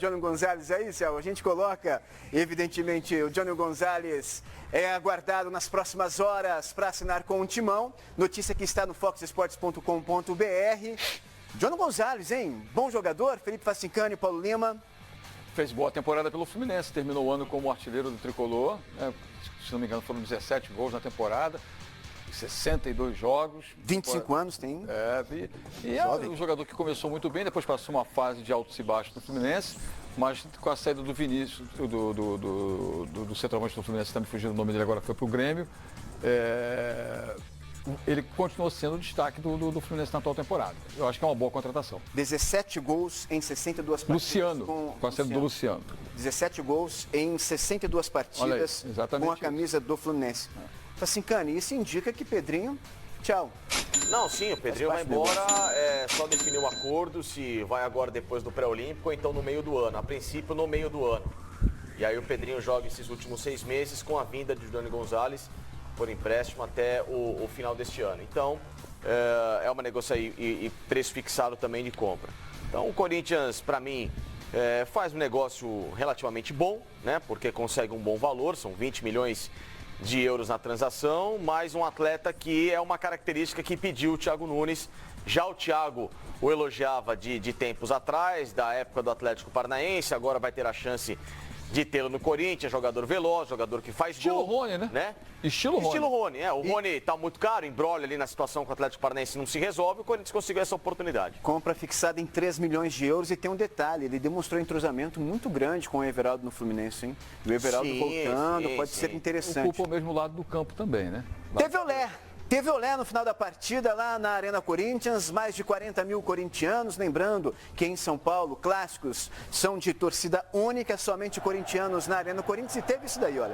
Johnny Gonzalez aí, Céu? A gente coloca, evidentemente, o Johnny Gonzalez é aguardado nas próximas horas para assinar com o Timão. Notícia que está no foxesports.com.br. Johnny Gonzalez, hein? Bom jogador, Felipe Facincani e Paulo Lima. Fez boa temporada pelo Fluminense, terminou o ano como artilheiro do Tricolor, se não me engano foram 17 gols na temporada, 62 jogos. 25 anos tem. E é um jogador que começou muito bem, depois passou uma fase de altos e baixos do Fluminense, mas com a saída do Vinícius, do centroavante do Fluminense, está me fugindo o nome dele agora, foi para o Grêmio. Ele continuou sendo o destaque do Fluminense na atual temporada. Eu acho que é uma boa contratação. 17 gols em 62 partidas. Luciano, com a saída do Luciano. 17 gols em 62 partidas com a camisa do Fluminense. Facincani, isso indica que Pedrinho, tchau. Não, sim, o Pedrinho vai embora, só definir um acordo, se vai agora depois do pré-olímpico ou então no meio do ano. A princípio, no meio do ano. E aí o Pedrinho joga esses últimos 6 meses com a vinda de Johnny Gonzalez por empréstimo até o final deste ano. Então, é uma negociação e preço fixado também de compra. Então, o Corinthians, para mim, faz um negócio relativamente bom, né? Porque consegue um bom valor, são 20 milhões de euros na transação, mais um atleta que é uma característica que pediu o Thiago Nunes. Já o Thiago o elogiava de tempos atrás, da época do Atlético Paranaense, agora vai ter a chance de tê-lo no Corinthians, jogador veloz, jogador que faz Estilo gol. Rony, né? Estilo Rony. O Rony tá muito caro, embrolha ali na situação com o Atlético Paranaense, não se resolve, o Corinthians conseguiu essa oportunidade. Compra fixada em 3 milhões de euros e tem um detalhe, ele demonstrou um entrosamento muito grande com o Everaldo no Fluminense, hein? O Everaldo voltando, pode ser interessante. Ocupa o mesmo lado do campo também, né? Teve olé no final da partida lá na Arena Corinthians, mais de 40 mil corintianos, lembrando que em São Paulo, clássicos são de torcida única, somente corintianos na Arena Corinthians, e teve isso daí, olha.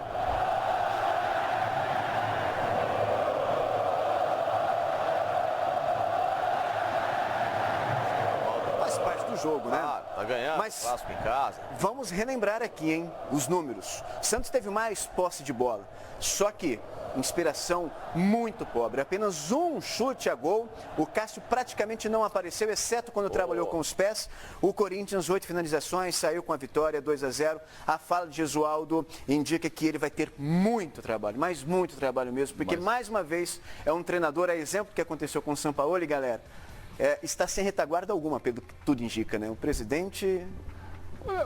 Faz parte do jogo, né? Tá ganhando, mas clássico em casa. Vamos relembrar aqui, hein, os números. Santos teve mais posse de bola, só que inspiração muito pobre, apenas um chute a gol. O Cássio praticamente não apareceu, exceto quando trabalhou com os pés. O Corinthians, 8 finalizações, saiu com a vitória, 2-0. A fala de Jesualdo indica que ele vai ter muito trabalho, mas muito trabalho mesmo, porque mais uma vez é um treinador, a exemplo do que aconteceu com o Sampaoli, galera, está sem retaguarda alguma, pelo que tudo indica, né? O presidente...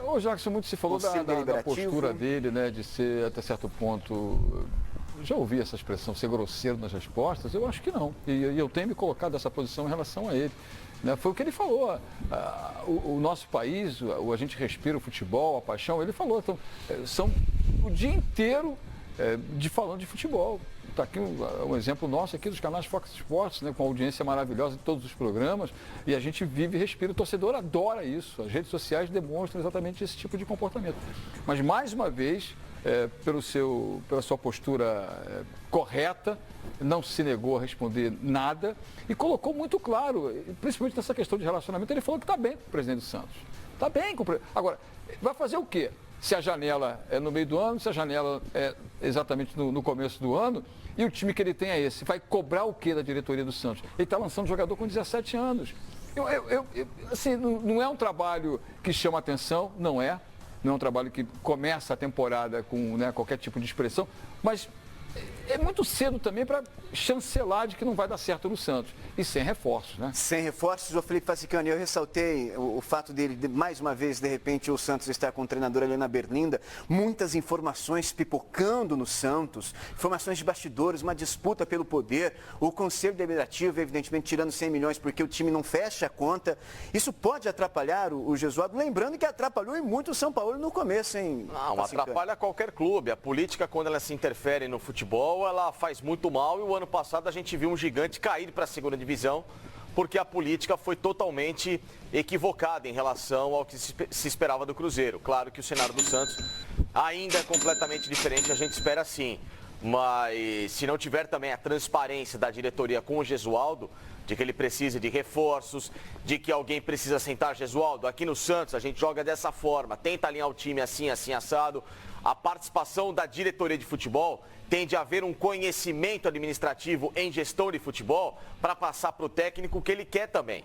O Jackson, muito se falou da postura dele, né, de ser até certo ponto... Já ouvi essa expressão, ser grosseiro nas respostas? Eu acho que não. E eu tenho me colocado nessa posição em relação a ele. Né? Foi o que ele falou. O nosso país, a gente respira o futebol, a paixão. Ele falou, então, são o dia inteiro falando de futebol. Está aqui um exemplo nosso aqui dos canais Fox Sports, né, com audiência maravilhosa em todos os programas. E a gente vive e respira. O torcedor adora isso. As redes sociais demonstram exatamente esse tipo de comportamento. Mas, mais uma vez... pela sua postura correta, não se negou a responder nada e colocou muito claro, principalmente nessa questão de relacionamento, ele falou que está bem com o presidente do Santos. Está bem com o presidente. Agora, vai fazer o quê? Se a janela é no meio do ano, se a janela é exatamente no começo do ano, e o time que ele tem é esse, vai cobrar o quê da diretoria do Santos? Ele está lançando jogador com 17 anos. Assim, não é um trabalho que chama atenção, não é. Não é um trabalho que começa a temporada com, né, qualquer tipo de expressão, mas é muito cedo também para chancelar de que não vai dar certo no Santos. E sem reforços, né? Sem reforços, o Felipe Facincani, eu ressaltei o fato dele, mais uma vez, de repente, o Santos estar com o treinador ali na Berlinda, muitas informações pipocando no Santos, informações de bastidores, uma disputa pelo poder, o Conselho Deliberativo, evidentemente, tirando 100 milhões porque o time não fecha a conta. Isso pode atrapalhar o Jesualdo, lembrando que atrapalhou e muito o São Paulo no começo, hein? Não, atrapalha qualquer clube. A política, quando ela se interfere no futebol, ela faz muito mal, e o ano passado a gente viu um gigante cair para a segunda divisão porque a política foi totalmente equivocada em relação ao que se esperava do Cruzeiro. Claro que o cenário do Santos ainda é completamente diferente, a gente espera sim, mas se não tiver também a transparência da diretoria com o Jesualdo, de que ele precisa de reforços, de que alguém precisa sentar Jesualdo, aqui no Santos a gente joga dessa forma, tenta alinhar o time assim, assim, assado. A participação da diretoria de futebol tem de haver um conhecimento administrativo em gestão de futebol para passar para o técnico o que ele quer também.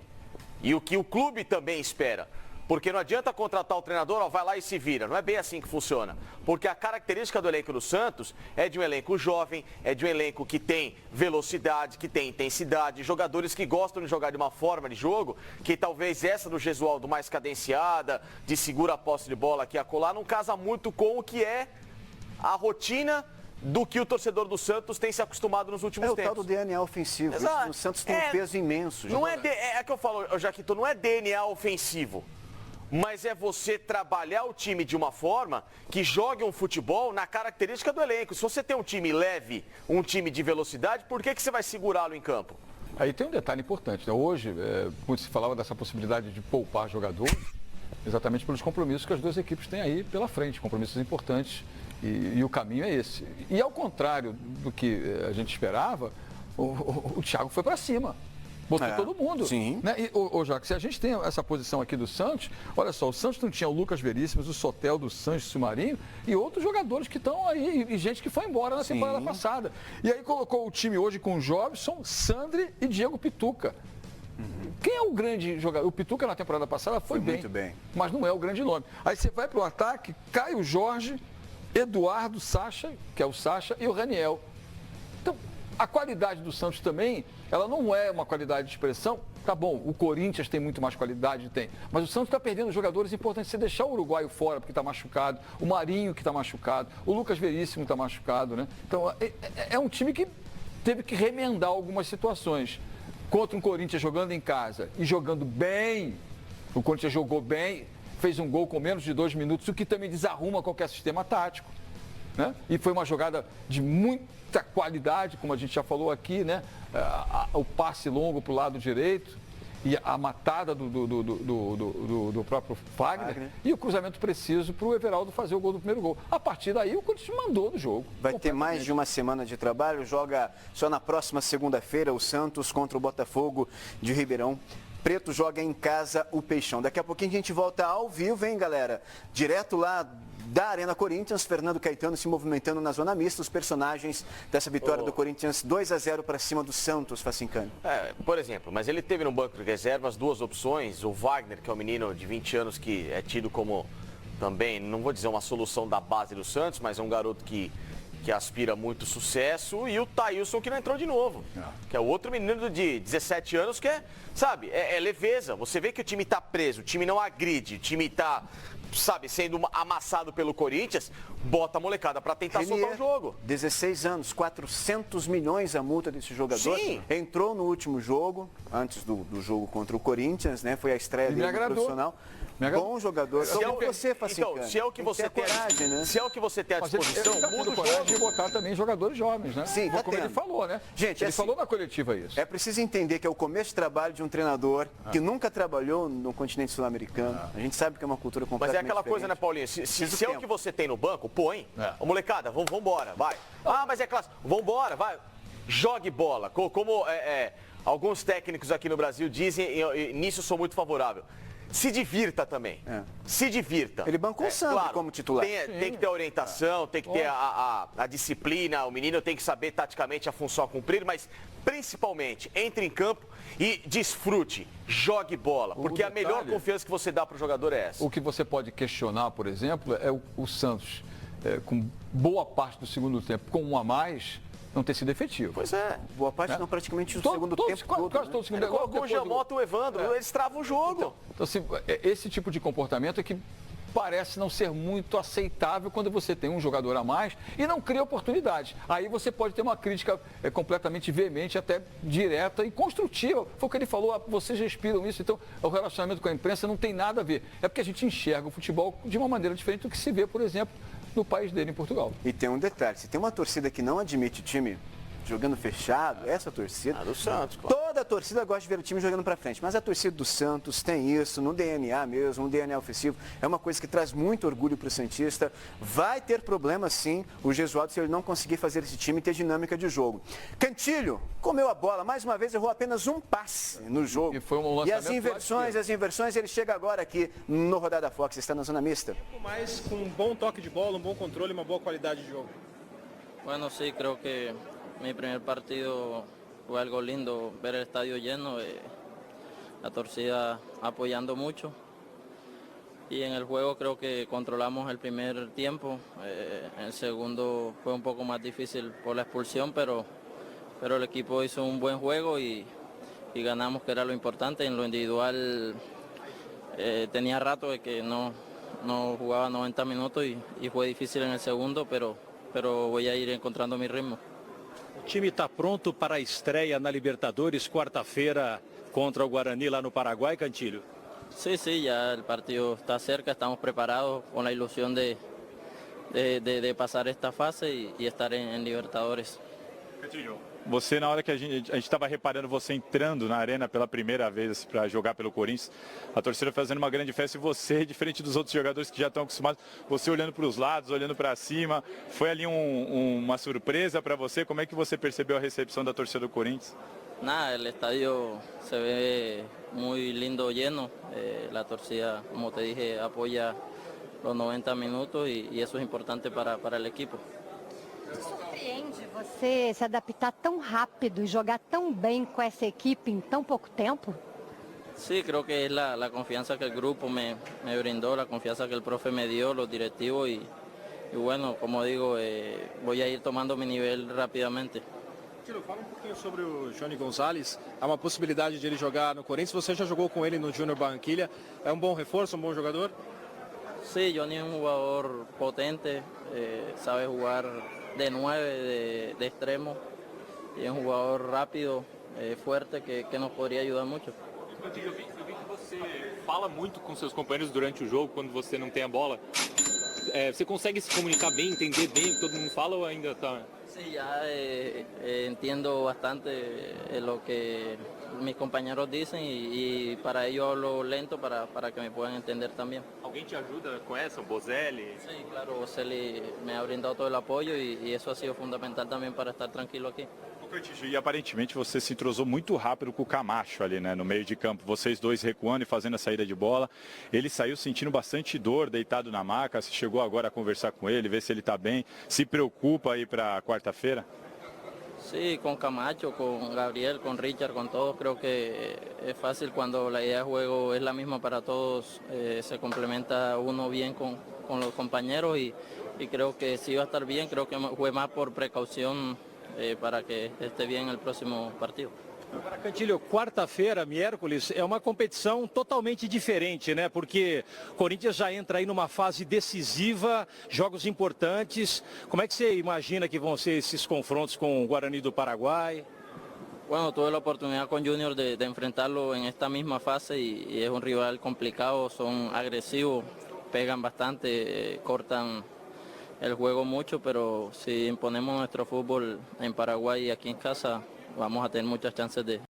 E o que o clube também espera. Porque não adianta contratar o treinador, ó, vai lá e se vira. Não é bem assim que funciona. Porque a característica do elenco do Santos é de um elenco jovem, é de um elenco que tem velocidade, que tem intensidade, jogadores que gostam de jogar de uma forma de jogo, que talvez essa do Gesualdo mais cadenciada, de segura a posse de bola aqui e acolá, não casa muito com o que é a rotina do que o torcedor do Santos tem se acostumado nos últimos tempos. É o tal do DNA ofensivo. Exato. O Santos tem um peso imenso. Não é que eu falo, Jaquito, não é DNA ofensivo. Mas é você trabalhar o time de uma forma que jogue um futebol na característica do elenco. Se você tem um time leve, um time de velocidade, por que você vai segurá-lo em campo? Aí tem um detalhe importante, né? Hoje, quando se falava dessa possibilidade de poupar jogadores, exatamente pelos compromissos que as duas equipes têm aí pela frente, compromissos importantes, e o caminho é esse. E ao contrário do que a gente esperava, o Thiago foi para cima. Botou todo mundo. Sim. Né? E, Jacques, se a gente tem essa posição aqui do Santos, olha só, o Santos não tinha o Lucas Veríssimo, o Soteldo, o Sanches, o Marinho e outros jogadores que estão aí, e gente que foi embora na temporada passada. E aí colocou o time hoje com o Jobson, Sandri e Diego Pituca. Quem é o grande jogador? O Pituca na temporada passada foi bem, muito bem, mas não é o grande nome. Aí você vai para o ataque, Caio Jorge, Eduardo, Sacha, que é o Sacha, e o Raniel. Então, a qualidade do Santos também, ela não é uma qualidade de expressão. Tá bom, o Corinthians tem muito mais qualidade, tem. Mas o Santos está perdendo jogadores importantes. Você deixar o uruguaio fora porque está machucado, o Marinho que está machucado, o Lucas Veríssimo está machucado, né? Então, é um time que teve que remendar algumas situações. Contra um Corinthians jogando em casa e jogando bem, o Corinthians jogou bem, fez um gol com menos de 2 minutos, o que também desarruma qualquer sistema tático. Né? E foi uma jogada de muita qualidade, como a gente já falou aqui, né? O passe longo para o lado direito e a matada do próprio Fagner e o cruzamento preciso para o Everaldo fazer o gol do primeiro gol. A partir daí o Corinthians mandou no jogo. Vai ter mais de uma semana de trabalho, joga só na próxima segunda-feira o Santos contra o Botafogo de Ribeirão Preto, joga em casa o Peixão. Daqui a pouquinho a gente volta ao vivo, hein, galera? Direto lá da Arena Corinthians, Fernando Caetano se movimentando na zona mista, os personagens dessa vitória do Corinthians 2-0 para cima do Santos, Facincani. Por exemplo, mas ele teve no banco de reservas duas opções, o Wagner, que é um menino de 20 anos que é tido como também, não vou dizer uma solução da base do Santos, mas é um garoto que aspira muito sucesso, e o Thailson que não entrou de novo, que é o outro menino de 17 anos que é leveza. Você vê que o time está preso, o time não agride, o time está, sendo amassado pelo Corinthians, bota a molecada para tentar soltar o jogo. 16 anos, 400 milhões a multa desse jogador. Sim. Entrou no último jogo, antes do jogo contra o Corinthians, né? Foi a estreia dele no profissional. Bom jogador. Se é o que você tem à disposição, muda o jogo de botar também jogadores jovens, né? Sim, como ele falou, né? Gente, ele falou na coletiva isso. É preciso entender que é o começo de trabalho de um treinador que nunca trabalhou no continente sul-americano. A gente sabe que é uma cultura completamente diferente. Mas é aquela diferente. coisa, né, Paulinho? Se é o que você tem no banco, põe. Ô, molecada, vamos embora, vai. Mas é clássico. Vambora, vai. Jogue bola. Como alguns técnicos aqui no Brasil dizem, e nisso eu sou muito favorável. Se divirta também. Se divirta. Ele bancou o Sandro como titular. Tem que ter orientação, tem que ter a disciplina, o menino tem que saber taticamente a função a cumprir, mas principalmente entre em campo e desfrute, jogue bola, porque a melhor confiança que você dá para o jogador é essa. O que você pode questionar, por exemplo, é o Santos, com boa parte do segundo tempo, com um a mais, não ter sido efetivo. Pois é. Boa parte não, praticamente o segundo tempo todo. Quase todo o segundo tempo. Colocou o Giamotto e o Evandro, eles travam o jogo. Então, assim, esse tipo de comportamento é que parece não ser muito aceitável quando você tem um jogador a mais e não cria oportunidade. Aí você pode ter uma crítica completamente veemente, até direta e construtiva. Foi o que ele falou, vocês respiram isso, então o relacionamento com a imprensa não tem nada a ver. É porque a gente enxerga o futebol de uma maneira diferente do que se vê, por exemplo, no país dele, em Portugal. E tem um detalhe, se tem uma torcida que não admite o time jogando fechado, essa torcida... do Santos, claro. Toda a torcida gosta de ver o time jogando para frente, mas a torcida do Santos tem isso, no DNA mesmo, um DNA ofensivo, é uma coisa que traz muito orgulho para o Santista. Vai ter problema sim, o Gesualdo, se ele não conseguir fazer esse time ter dinâmica de jogo. Cantilho comeu a bola, mais uma vez errou apenas um passe no jogo. E foi um lançamento as inversões, ele chega agora aqui no Rodada Fox, está na zona mista. Mas com um bom toque de bola, um bom controle, uma boa qualidade de jogo. Bueno, sí, creo que mi primer partido fue algo lindo ver el estadio lleno, la torcida apoyando mucho. Y en el juego creo que controlamos el primer tiempo, el segundo fue un poco más difícil por la expulsión, pero el equipo hizo un buen juego y ganamos, que era lo importante. En lo individual tenía rato de que no jugaba 90 minutos y fue difícil en el segundo, pero voy a ir encontrando mi ritmo. O time está pronto para a estreia na Libertadores, quarta-feira contra o Guarani lá no Paraguai, Cantilho? Sí, ya el partido está cerca, estamos preparados con la ilusión de pasar esta fase y estar en Libertadores. Você, na hora que a gente estava reparando você entrando na arena pela primeira vez para jogar pelo Corinthians, a torcida fazendo uma grande festa e você, diferente dos outros jogadores que já estão acostumados, você olhando para os lados, olhando para cima, foi ali uma surpresa para você? Como é que você percebeu a recepção da torcida do Corinthians? Nada, el estadio se ve muy lindo, lleno. La torcida, como te dije, apoya los 90 minutos y eso es importante para el equipo. Surpreende você se adaptar tão rápido e jogar tão bem com essa equipe em tão pouco tempo? Sí, creo que es la confianza que el grupo me brindó, la confianza que el profe me dio, los directivos y bueno, como digo, voy a ir tomando mi nivel rápidamente. Fala um pouquinho sobre o Johnny Gonzalez. Há uma possibilidade de ele jogar no Corinthians. Você já jogou com ele no Junior Barranquilla. É um bom reforço, um bom jogador? Sí, Johnny es un jugador potente, sabe jugar de 9, de extremo. Y es un jugador rápido, fuerte, que nos podría ayudar mucho. Eu vi que você fala muito com seus companheiros durante o jogo, quando você não tem a bola. Você consegue se comunicar bem, entender bem o que todo mundo fala ou ainda está... Sí, ya entiendo bastante lo que mis compañeros dicen y para ello hablo lento para que me puedan entender también. Alguém te ajuda com essa, o Bozelli? Sí, claro, Bozelli me ha brindado todo el apoyo y eso ha sido fundamental también para estar tranquilo aquí. E aparentemente você se entrosou muito rápido com o Camacho ali, né, no meio de campo. Vocês dois recuando e fazendo a saída de bola. Ele saiu sentindo bastante dor, deitado na maca. Você chegou agora a conversar com ele, ver se ele está bem. Se preocupa aí para quarta-feira? Sí, con Camacho, con Gabriel, con Richard, con todos, creo que es fácil cuando la idea de juego es la misma para todos, se complementa uno bien con los compañeros y creo que sí va a estar bien, creo que fue más por precaución para que esté bien el próximo partido. Agora, Cantilho, quarta-feira, miércoles, é uma competição totalmente diferente, né? Porque o Corinthians já entra aí numa fase decisiva, jogos importantes. Como é que você imagina que vão ser esses confrontos com o Guarani do Paraguai? Bueno, tuve la oportunidad con Junior de enfrentarlo en esta misma fase y es un rival complicado, son agresivos, pegan bastante, cortan el juego mucho, pero si imponemos nuestro fútbol en Paraguay y aquí en casa, vamos a tener muchas chances de